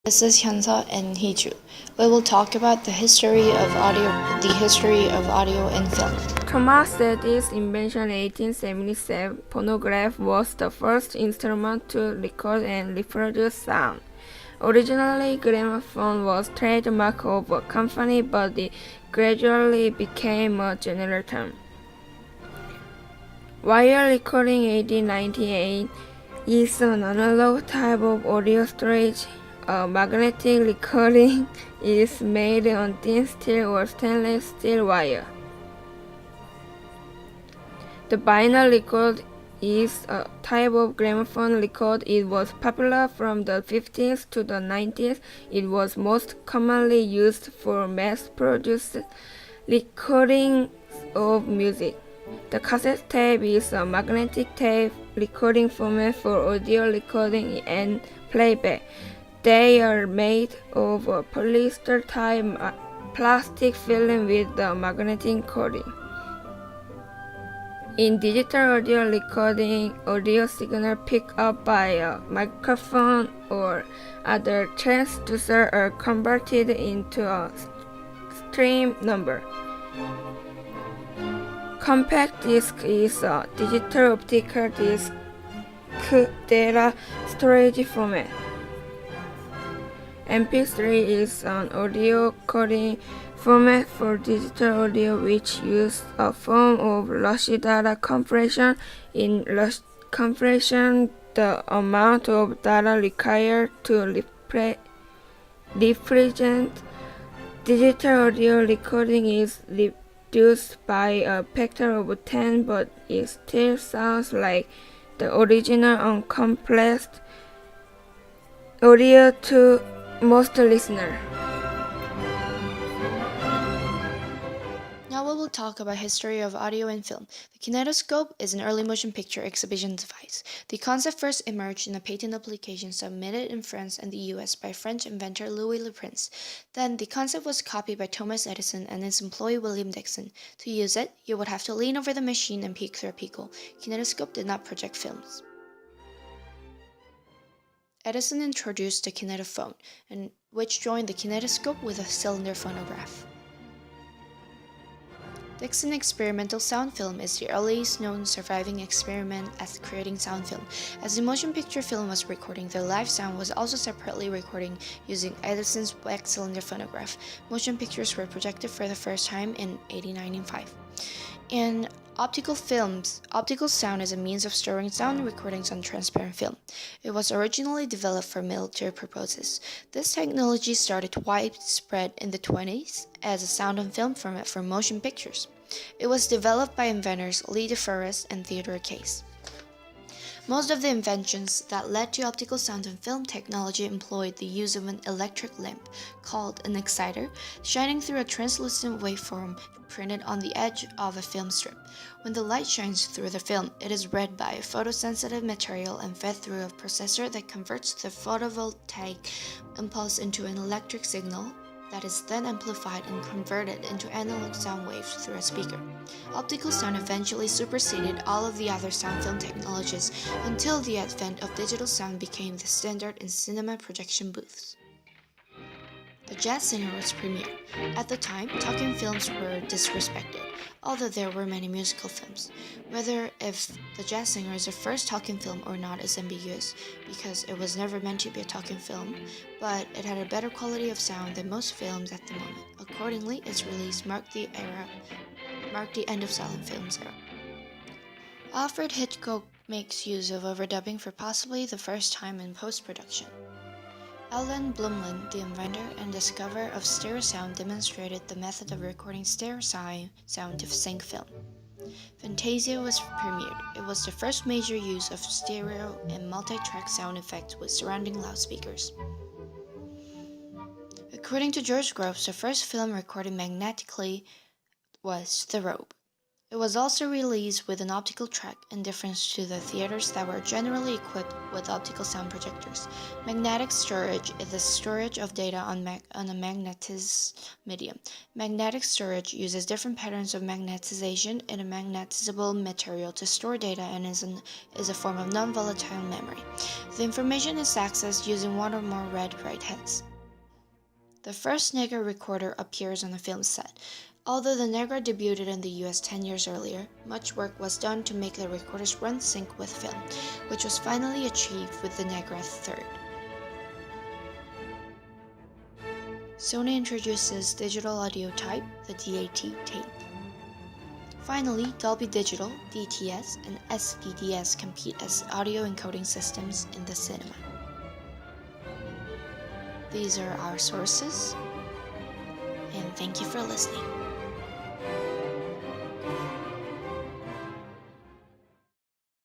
This is Hyunsa and Hiju. We will talk about the history of audio and film. Thomas Edison's invention in 1877, phonograph was the first instrument to record and reproduce sound. Originally, gramophone was trademark of a company, but it gradually became a general term. Wire recording in 1898 is an analog type of audio storage. Magnetic recording is made on thin steel or stainless steel wire. The vinyl record is a type of gramophone record. It was popular from the 50s to the 90s. It was most commonly used for mass-produced recordings of music. The cassette tape is a magnetic tape recording format for audio recording and playback. They are made of a polyester-type plastic film with a magnetic coating. In digital audio recording, audio signal picked up by a microphone or other transducer are converted into a stream number. Compact disc is a digital optical disc data storage format. MP3 is an audio coding format for digital audio which uses a form of lossy data compression. In loss compression, the amount of data required to represent digital audio recording is reduced by a factor of 10, but it still sounds like the original uncompressed audio to most listeners. Now we will talk about history of audio and film. The kinetoscope is an early motion picture exhibition device. The concept first emerged in a patent application submitted in France and the US by French inventor Louis Le Prince. Then the concept was copied by Thomas Edison and his employee William Dickson. To use it, you would have to lean over the machine and peek through a peephole. Kinetoscope did not project films. Edison introduced the kinetophone, which joined the kinetoscope with a cylinder phonograph. Dickson experimental sound film is the earliest known surviving experiment at creating sound film. As the motion picture film was recording, the live sound was also separately recording using Edison's wax cylinder phonograph. Motion pictures were projected for the first time in 1895. In optical films, optical sound is a means of storing sound recordings on transparent film. It was originally developed for military purposes. This technology started widespread in the 20s as a sound on film format for motion pictures. It was developed by inventors Lee De Forest and Theodore Case. Most of the inventions that led to optical sound and film technology employed the use of an electric lamp, called an exciter, shining through a translucent waveform printed on the edge of a film strip. When the light shines through the film, it is read by a photosensitive material and fed through a processor that converts the photovoltaic impulse into an electric signal that is then amplified and converted into analog sound waves through a speaker. Optical sound eventually superseded all of the other sound film technologies until the advent of digital sound became the standard in cinema projection booths. The Jazz Singer was premiered. At the time, talking films were disrespected, although there were many musical films. Whether if The Jazz Singer is the first talking film or not is ambiguous, because it was never meant to be a talking film, but it had a better quality of sound than most films at the moment. Accordingly, its release marked the end of silent films era. Alfred Hitchcock makes use of overdubbing for possibly the first time in post-production. Ellen Blumlein, the inventor and discoverer of stereo sound, demonstrated the method of recording stereo sound to sync film. Fantasia was premiered. It was the first major use of stereo and multi-track sound effects with surrounding loudspeakers. According to George Groves, the first film recorded magnetically was The Robe. It was also released with an optical track, in difference to the theaters that were generally equipped with optical sound projectors. Magnetic storage is the storage of data on a magnetized medium. Magnetic storage uses different patterns of magnetization in a magnetizable material to store data and is a form of non-volatile memory. The information is accessed using one or more read-write heads. The first Negra recorder appears on a film set. Although the Negra debuted in the US 10 years earlier, much work was done to make the recorders run sync with film, which was finally achieved with the Negra 3rd. Sony introduces digital audio type, the DAT tape. Finally, Dolby Digital, DTS, and SVDS compete as audio encoding systems in the cinema. These are our sources, and thank you for listening.